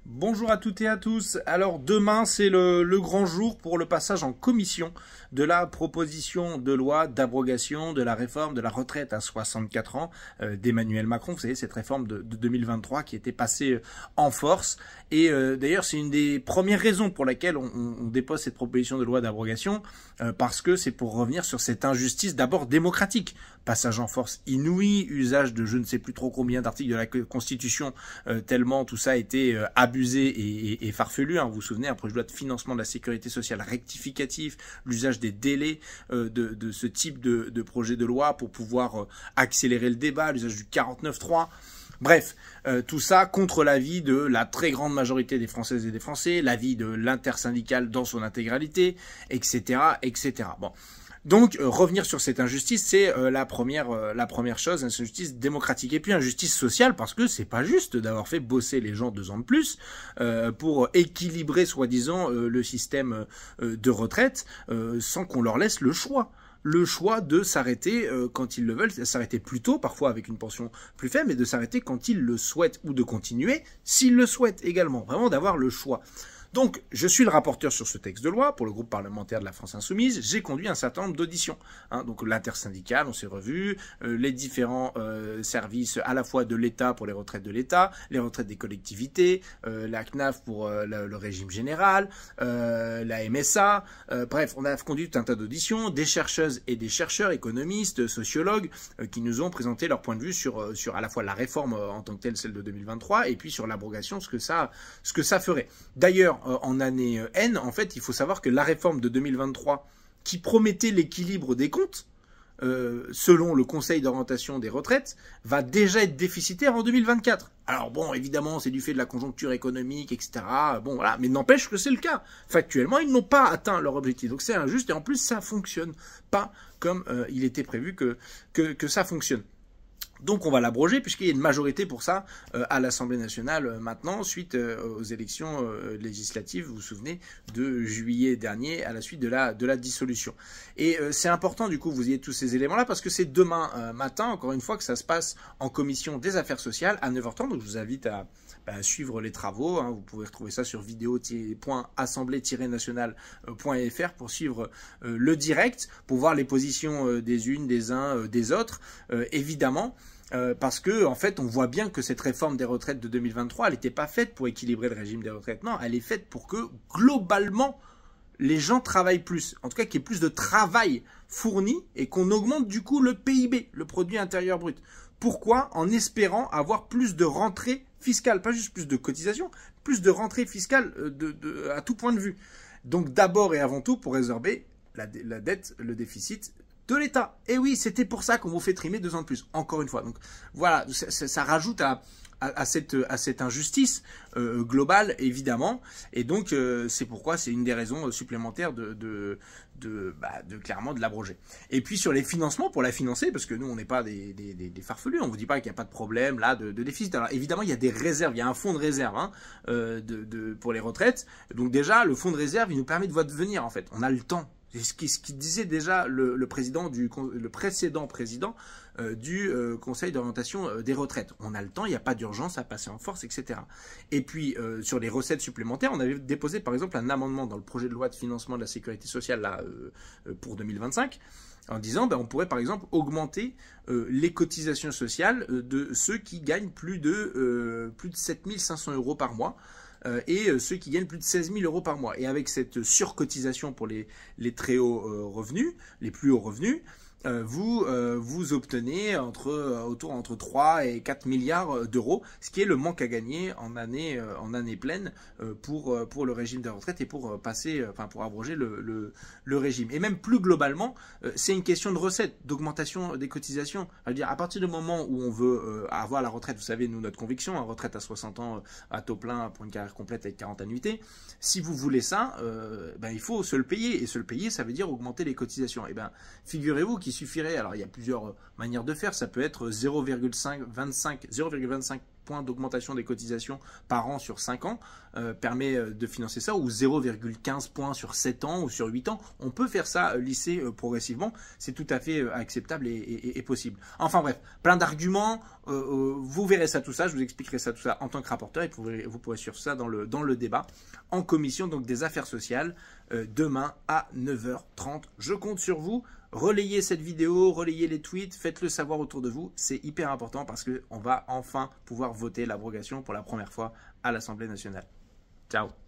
Bonjour à toutes et à tous. Alors demain, c'est le grand jour pour le passage en commission de la proposition de loi d'abrogation de la réforme de la retraite à 64 ans d'Emmanuel Macron. Vous savez, cette réforme de 2023 qui était passée en force. Et d'ailleurs, c'est une des premières raisons pour laquelle on dépose cette proposition de loi d'abrogation, parce que c'est pour revenir sur cette injustice d'abord démocratique. Passage en force inouï, usage de je ne sais plus trop combien d'articles de la Constitution, tellement tout ça a été abusé et farfelu. Vous vous souvenez, un projet de loi de financement de la sécurité sociale rectificatif, l'usage des délais de ce type de projet de loi pour pouvoir accélérer le débat, l'usage du 49.3. Bref, tout ça contre l'avis de la très grande majorité des Françaises et des Français, l'avis de l'intersyndicale dans son intégralité, etc., etc. Bon. Donc, revenir sur cette injustice, c'est la première chose, une injustice démocratique. Et puis, injustice sociale, parce que c'est pas juste d'avoir fait bosser les gens 2 ans de plus pour équilibrer, soi-disant, le système de retraite sans qu'on leur laisse le choix. Le choix de s'arrêter quand ils le veulent, s'arrêter plus tôt, parfois avec une pension plus faible, mais de s'arrêter quand ils le souhaitent, ou de continuer s'ils le souhaitent également. Vraiment d'avoir le choix. Donc, je suis le rapporteur sur ce texte de loi pour le groupe parlementaire de la France Insoumise. J'ai conduit un certain nombre d'auditions. Donc, l'intersyndicale, on s'est revu, les différents services à la fois de l'État pour les retraites de l'État, les retraites des collectivités, la CNAF pour le régime général, la MSA. Bref, on a conduit tout un tas d'auditions, des chercheuses et des chercheurs, économistes, sociologues, qui nous ont présenté leur point de vue sur à la fois la réforme en tant que telle, celle de 2023, et puis sur l'abrogation, ce que ça ferait. D'ailleurs, en année N, en fait, il faut savoir que la réforme de 2023, qui promettait l'équilibre des comptes, selon le Conseil d'orientation des retraites, va déjà être déficitaire en 2024. Alors bon, évidemment, c'est du fait de la conjoncture économique, etc. Bon, voilà, mais n'empêche que c'est le cas. Factuellement, ils n'ont pas atteint leur objectif. Donc c'est injuste, et en plus, ça fonctionne pas comme il était prévu que ça fonctionne. Donc on va l'abroger puisqu'il y a une majorité pour ça à l'Assemblée nationale maintenant, suite aux élections législatives, vous vous souvenez, de juillet dernier, à la suite de la dissolution. Et c'est important du coup que vous ayez tous ces éléments-là, parce que c'est demain matin, encore une fois, que ça se passe en commission des affaires sociales à 9h30, donc je vous invite à suivre les travaux. Vous pouvez retrouver ça sur vidéo.assemblée-nationale.fr pour suivre le direct, pour voir les positions des unes, des uns, des autres, évidemment. Parce que en fait, on voit bien que cette réforme des retraites de 2023, elle n'était pas faite pour équilibrer le régime des retraites. Non, elle est faite pour que, globalement, les gens travaillent plus. En tout cas, qu'il y ait plus de travail fourni et qu'on augmente du coup le PIB, le produit intérieur brut. Pourquoi? En espérant avoir plus de rentrées fiscales, pas juste plus de cotisations, plus de rentrées fiscales à tout point de vue. Donc d'abord et avant tout pour résorber la dette, le déficit de l'État. Et oui, c'était pour ça qu'on vous fait trimer 2 ans de plus, encore une fois. Donc voilà, ça rajoute à cette injustice globale, évidemment. Et donc, c'est pourquoi c'est une des raisons supplémentaires clairement de l'abroger. Et puis sur les financements, pour la financer, parce que nous, on n'est pas des farfelus, on ne vous dit pas qu'il n'y a pas de problème là de déficit. Alors évidemment, il y a des réserves, il y a un fonds de réserve pour les retraites. Donc déjà, le fonds de réserve, il nous permet de voir devenir, en fait. On a le temps. C'est ce qui disait déjà le précédent président du Conseil d'orientation des retraites. On a le temps, il n'y a pas d'urgence à passer en force, etc. Et puis, sur les recettes supplémentaires, on avait déposé par exemple un amendement dans le projet de loi de financement de la sécurité sociale là, pour 2025, en disant on pourrait par exemple augmenter les cotisations sociales de ceux qui gagnent plus de 7 500 € par mois. Et ceux qui gagnent plus de 16 000 € par mois. Et avec cette surcotisation pour les très hauts revenus, les plus hauts revenus, vous obtenez entre 3 et 4 milliards d'euros, ce qui est le manque à gagner en année pleine pour le régime de retraite et pour abroger le régime. Et même plus globalement, c'est une question de recettes, d'augmentation des cotisations. Je veux dire, à partir du moment où on veut avoir la retraite, vous savez, nous, notre conviction, retraite à 60 ans à taux plein pour une carrière complète avec 40 annuités, si vous voulez ça, il faut se le payer. Et se le payer, ça veut dire augmenter les cotisations. Et figurez-vous qu'il suffirait, alors il y a plusieurs manières de faire, ça peut être 0,25 points d'augmentation des cotisations par an sur 5 ans permet de financer ça, ou 0,15 points sur 7 ans ou sur 8 ans. On peut faire ça lisser progressivement. C'est tout à fait acceptable et possible. Enfin bref, plein d'arguments. Vous verrez ça, tout ça. Je vous expliquerai ça, tout ça en tant que rapporteur, et vous pourrez suivre ça dans le débat en commission donc des affaires sociales demain à 9h30. Je compte sur vous. Relayez cette vidéo, relayez les tweets, faites-le savoir autour de vous. C'est hyper important parce qu'on va enfin pouvoir voter l'abrogation pour la première fois à l'Assemblée nationale. Ciao.